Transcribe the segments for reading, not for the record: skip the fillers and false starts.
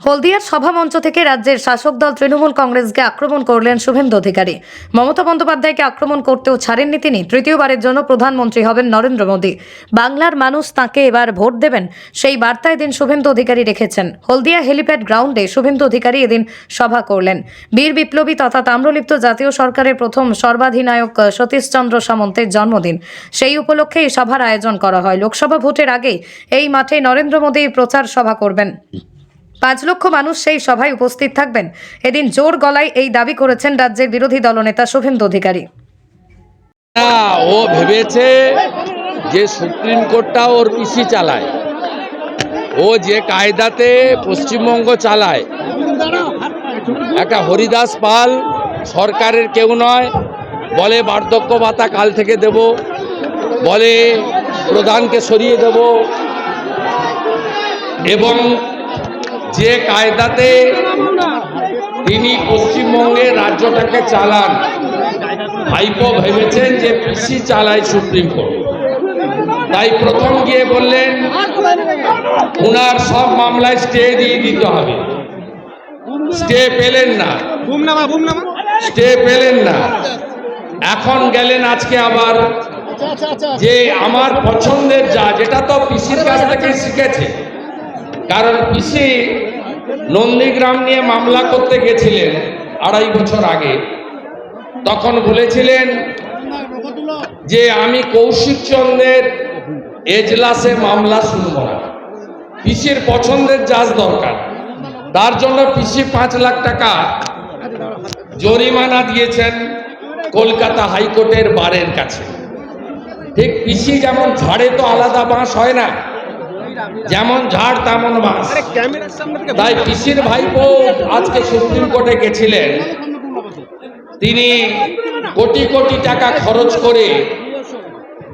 হলদিয়ার সভামঞ্চ থেকে রাজ্যের শাসক দল তৃণমূল কংগ্রেসকে আক্রমণ করলেন শুভেন্দু অধিকারী। মমতা বন্দ্যোপাধ্যায়কে আক্রমণ করতেও ছাড়েননি তিনি। তৃতীয়বারের জন্য প্রধানমন্ত্রী হবেন নরেন্দ্র মোদী। বাংলার মানুষ তাঁকে এবার ভোট দেবেন, সেই বার্তা এদিন শুভেন্দু অধিকারী রেখেছেন। হলদিয়া হেলিপ্যাড গ্রাউন্ডে শুভেন্দু অধিকারী এদিন সভা করলেন। বীর বিপ্লবী তথা তাম্রলিপ্ত জাতীয় সরকারের প্রথম সর্বাধিনায়ক সতীশচন্দ্র সামন্তের জন্মদিন, সেই উপলক্ষে এই সভার আয়োজন করা হয়। লোকসভা ভোটের আগেই এই মাঠে নরেন্দ্র মোদী প্রচার সভা করবেন। 5 লক্ষ মানুষ সেই সভায় উপস্থিত থাকবেন। এদিন জোর গলায় এই দাবি করেছেন রাজ্যের বিরোধী দলনেতা শুভেন্দু অধিকারী। ও ভেবেছে যে সুপ্রিম কোর্টটা ওর পিসি চালায়, ও যে কায়দাতে পশ্চিমবঙ্গ চালায়। একটা হরিদাস পাল সরকারের কেউ নয়, বলে বার্ধক্য ভাতা কাল থেকে দেব, বলে প্রধানকে সরিয়ে দেব, এবং যে কায়দাতে তিনি পশ্চিমবঙ্গের রাজ্যটাকে চালান, ভাইপো ভেবেছেন যে পিসি চালায় সুপ্রিম কোর্ট। তাই প্রথম গিয়ে বললেন উনার সব মামলায় স্টে দিয়ে দিতে হবে। স্টে পেলেন না, এখন গেলেন আজকে আবার যে আমার পছন্দের যেটা তো পিসির কাছ থেকে শিখেছে। কারণ পিসি নন্দীগ্রাম নিয়ে মামলা করতে গেছিলেন 2.5 বছর আগে, তখন বলেছিলেন যে আমি কৌশিক চন্দ্রের এজলাসে মামলা শুনব না, পিসির পছন্দের জাজ দরকার। তার জন্য পিসি 5 লাখ টাকা জরিমানা দিয়েছেন কলকাতা হাইকোর্টের বারের কাছে। ঠিক পিসি যেমন ঝাড়ে তো আলাদা বাঁশ হয় না, যেমন ঝাড় তেমন বাঁশ। তাই পিসির ভাইপো আজকে সুপ্রিম কোর্টে গেছিলেন। তিনি কোটি কোটি টাকা খরচ করে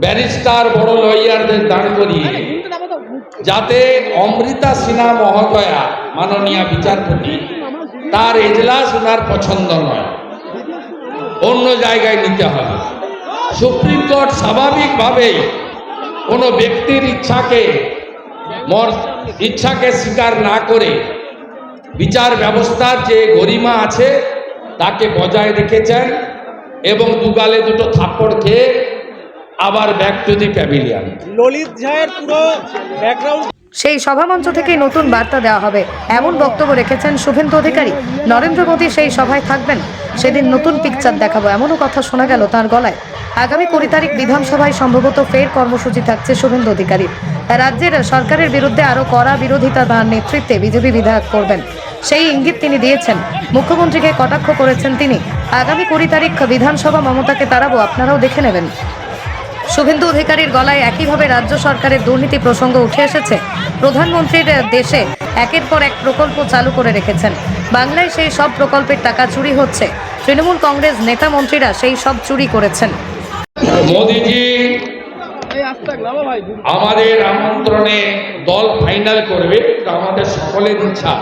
ব্যারিস্টার বড় লয়ারদের দাঁড় করিয়ে, যাতে অমৃতা সিনহা মহোদয়া মাননীয় বিচারপতি, তার এজলাস ওনার পছন্দ নয়, অন্য জায়গায় নিতে হবে। সুপ্রিম কোর্ট স্বাভাবিকভাবেই কোনো ব্যক্তির ইচ্ছাকে স্বীকার না করে বিচার ব্যবস্থার যে গরিমা আছে তাকে বজায় রেখেছেন, এবং দুগালে দুটো থাপ্পড় খেয়ে আবার back to the pavilion. Lalit ঝায়ের পুরো ব্যাকগ্রাউন্ড সেই সভামঞ্চ থেকেই নতুন বার্তা দেওয়া হবে, এমন বক্তব্য রেখেছেন শুভেন্দু অধিকারী। নরেন্দ্র মোদী সেই সভায় থাকবেন, সেদিন নতুন পিকচার দেখাবো, এমনও কথা শোনা গেল তাঁর গলায়। আগামী 20 তারিখ বিধানসভায় সম্ভবত ফের কর্মসূচি থাকছে শুভেন্দু অধিকারী। রাজ্যের সরকারের বিরুদ্ধে আরও কড়া বিরোধিতা তাঁর নেতৃত্বে বিজেপি বিধায়ক করবেন, সেই ইঙ্গিত তিনি দিয়েছেন। মুখ্যমন্ত্রীকে কটাক্ষ করেছেন তিনি। আগামী 20 তারিখ বিধানসভা মমতাকে তাড়াবো, আপনারাও দেখে নেবেন। শুভেন্দু অধিকারীর গলায় একইভাবে রাজ্য সরকারের দুর্নীতি প্রসঙ্গ উঠে এসেছে। প্রধানমন্ত্রীর দেশে একের পর এক প্রকল্প চালু করে রেখেছেন। বাংলায় সেই সব প্রকল্পের টাকা চুরি হচ্ছে। তৃণমূল কংগ্রেস নেতা মন্ত্রীরা সেই সব চুরি করেছেন। মোদীজি আমাদের আমন্ত্রণে দল ফাইনাল করবে, আমাদের সকলের ইচ্ছা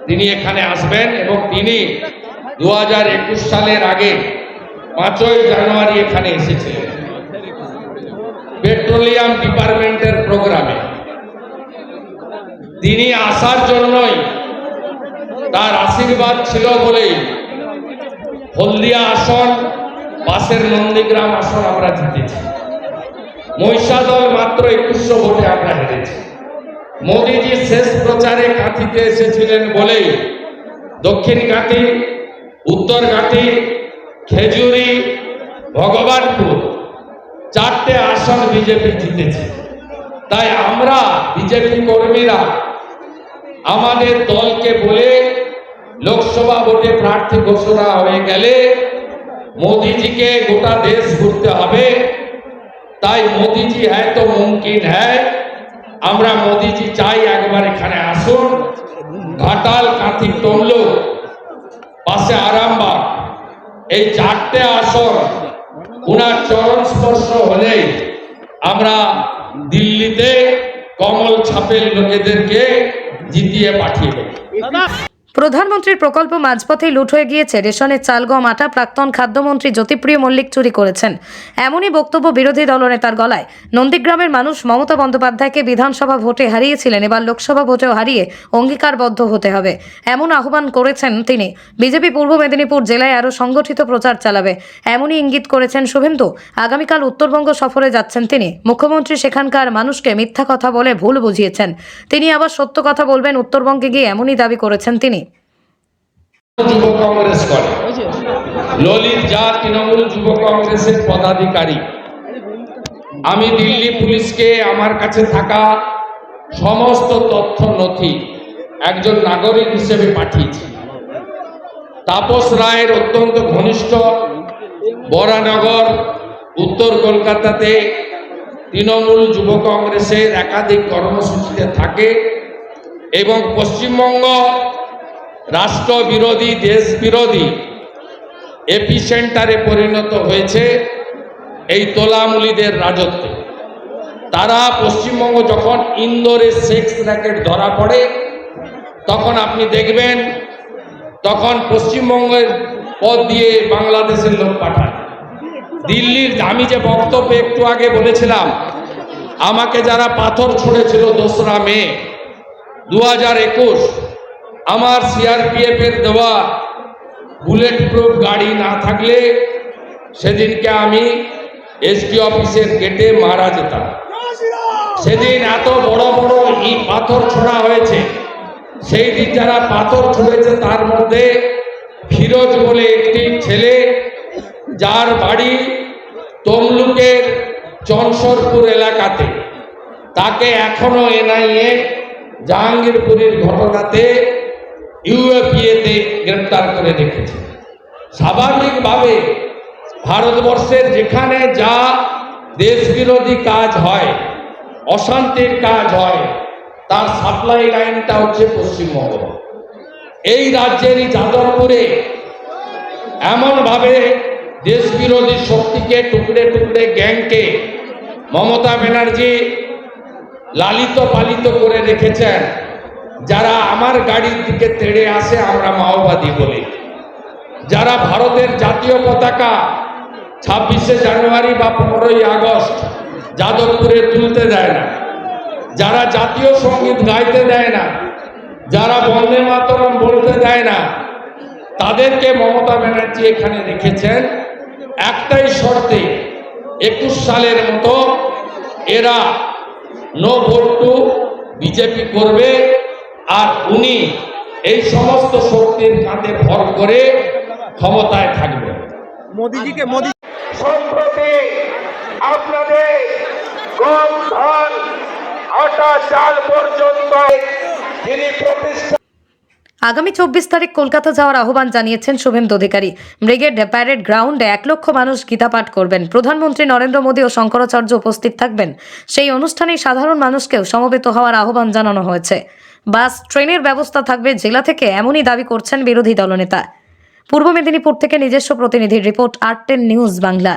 তিনি এখানে আসবেন, এবং তিনি 2021 সালের আগে 5ই জানুয়ারি এখানে এসেছিলেন পেট্রোলিয়াম ডিপার্টমেন্টের প্রোগ্রামে। তিনি আসার জন্যই, তার আশীর্বাদ ছিল বলেই হলদিয়া আসন, পাশের নন্দীগ্রাম আসন আমরা জিতেছি। মহিষাদল মাত্র 2100 ভোটে আমরা হেরেছি। মোদীজি শেষ প্রচারে কাঁথিতে এসেছিলেন বলেই দক্ষিণ কাঁথি, উত্তর কাঁথি, খেজুরি, ভগবানপুর 4টে আসন বিজেপি জিতেছে। তাই আমরা বিজেপি কর্মীরা আমাদের দলকে বলে লোকসভা ভোটে প্রার্থী ঘোষণা হয়ে গেলে মোদীজিকে গোটা দেশ ঘুরতে হবে। তাই মোদীজি হ্যাঁ তো মুমকিন হ্যাঁ, আমরা মোদীজি চাই একবার এখানে আসুন। ঘাটাল, কাঁথি, তমলুক, পাশে আরামবাগ, এই 4টে আসন উনার চরণ স্পর্শ হলেই আমরা দিল্লিতে কমল ছাপের লোকেদেরকে জিতিয়ে পাঠিয়ে দেব। প্রধানমন্ত্রীর প্রকল্প মাঝপথেই লুট হয়ে গিয়েছে, রেশনের চাল গম আটা প্রাক্তন খাদ্যমন্ত্রী জ্যোতিপ্রিয় মল্লিক চুরি করেছেন, এমনই বক্তব্য বিরোধী দলনেতার গলায়। নন্দীগ্রামের মানুষ মমতা বন্দ্যোপাধ্যায়কে বিধানসভা ভোটে হারিয়েছিলেন, এবার লোকসভা ভোটেও হারিয়ে অঙ্গীকারবদ্ধ হতে হবে, এমন আহ্বান করেছেন তিনি। বিজেপি পূর্ব মেদিনীপুর জেলায় আরও সংগঠিত প্রচার চালাবে, এমনই ইঙ্গিত করেছেন শুভেন্দু। আগামীকাল উত্তরবঙ্গ সফরে যাচ্ছেন তিনি। মুখ্যমন্ত্রী সেখানকার মানুষকে মিথ্যা কথা বলে ভুল বুঝিয়েছেন, তিনি আবার সত্য কথা বলবেন উত্তরবঙ্গে গিয়ে, এমনই দাবি করেছেন তিনি। যুব কংগ্রেস করে ললিত যা তৃণমূল যুব কংগ্রেসের পদাধিকারী। আমি দিল্লি পুলিশকে আমার কাছে থাকা সমস্ত তথ্য নথি একজন নাগরিক হিসেবে পাঠিয়েছি। তাপস রায়ের অত্যন্ত ঘনিষ্ঠ বরানগর উত্তর কলকাতাতে তৃণমূল যুব কংগ্রেসের একাধিক কর্মসূচিতে থাকে এবং পশ্চিমবঙ্গ রাষ্ট্রবিরোধী দেশবিরোধী এপিসেন্টারে পরিণত হয়েছে এই তোলামুলিদের রাজত্বে। তারা পশ্চিমবঙ্গ যখন ইন্দোরে সেক্স র্যাকেট ধরা পড়ে তখন আপনি দেখবেন তখন পশ্চিমবঙ্গের পথ দিয়ে বাংলাদেশের লোক পাঠায়। দিল্লির আমি যে বক্তব্যে একটু আগে বলেছিলাম, আমাকে যারা পাথর ছুঁড়েছিল 2রা মে 2021, আমার সিআরপিএফ এর দেওয়া বুলেট প্রুফ গাড়ি না থাকলে সেদিনকে আমি এসডি অফিসের গেটে মারা যেতাম। সেদিন এত বড় বড় পাথর ছোড়া হয়েছে। সেই দিন যারা পাথর ছুঁড়েছে তার মধ্যে ফিরোজ বলে একটি ছেলে, যার বাড়ি তমলুকের চনসরপুর এলাকাতে, তাকে এখনো এনআইএ জাহাঙ্গীরপুরের ঘটনাতে ইউএপিএতে গ্রেপ্তার করে রেখেছে। স্বাভাবিকভাবে ভারতবর্ষের যেখানে যা দেশবিরোধী কাজ হয়, অশান্তির কাজ হয়, তার সাপ্লাই লাইনটা হচ্ছে পশ্চিমবঙ্গ। এই রাজ্যেরই যাদবপুরে এমনভাবে দেশবিরোধী শক্তিকে টুকরে টুকরে গ্যাংকে মমতা ব্যানার্জি লালিত পালিত করে রেখেছেন। যারা আমার গাড়ির দিকে তেড়ে আসে আমরা মাওবাদী বলি, যারা ভারতের জাতীয় পতাকা 26শে জানুয়ারি বা 15ই আগস্ট যাদবপুরে তুলতে দেয় না, যারা জাতীয় সঙ্গীত গাইতে দেয় না, যারা বন্দে মাতরম বলতে দেয় না, তাদেরকে মমতা ব্যানার্জি এখানে রেখেছেন একটাই শর্তে, 21 সালের মতো এরা নো ভোট টু বিজেপি করবে, আর উনি এই সমস্ত শক্তির কাঁধে ভর করে ক্ষমতায় থাকবে। মোদিজিকে সম্প্রতি আপনাদের গম ধান আটা চাল পর্যন্ত যিনি প্রতিষ্ঠা আগামী 24 তারিখ কলকাতা যাওয়ার আহ্বান জানিয়েছেন শুভেন্দু অধিকারী। ব্রিগেড প্যারেড গ্রাউন্ডে 1 লক্ষ মানুষ গীতা পাঠ করবেন। প্রধানমন্ত্রী নরেন্দ্র মোদী ও শঙ্করাচার্য উপস্থিত থাকবেন। সেই অনুষ্ঠানে সাধারণ মানুষকেও সমবেত হওয়ার আহ্বান জানানো হয়েছে। বাস ট্রেনের ব্যবস্থা থাকবে জেলা থেকে, এমনই দাবি করছেন বিরোধী দলনেতা। পূর্ব মেদিনীপুর থেকে নিজস্ব প্রতিনিধির রিপোর্ট, R10 নিউজ বাংলা।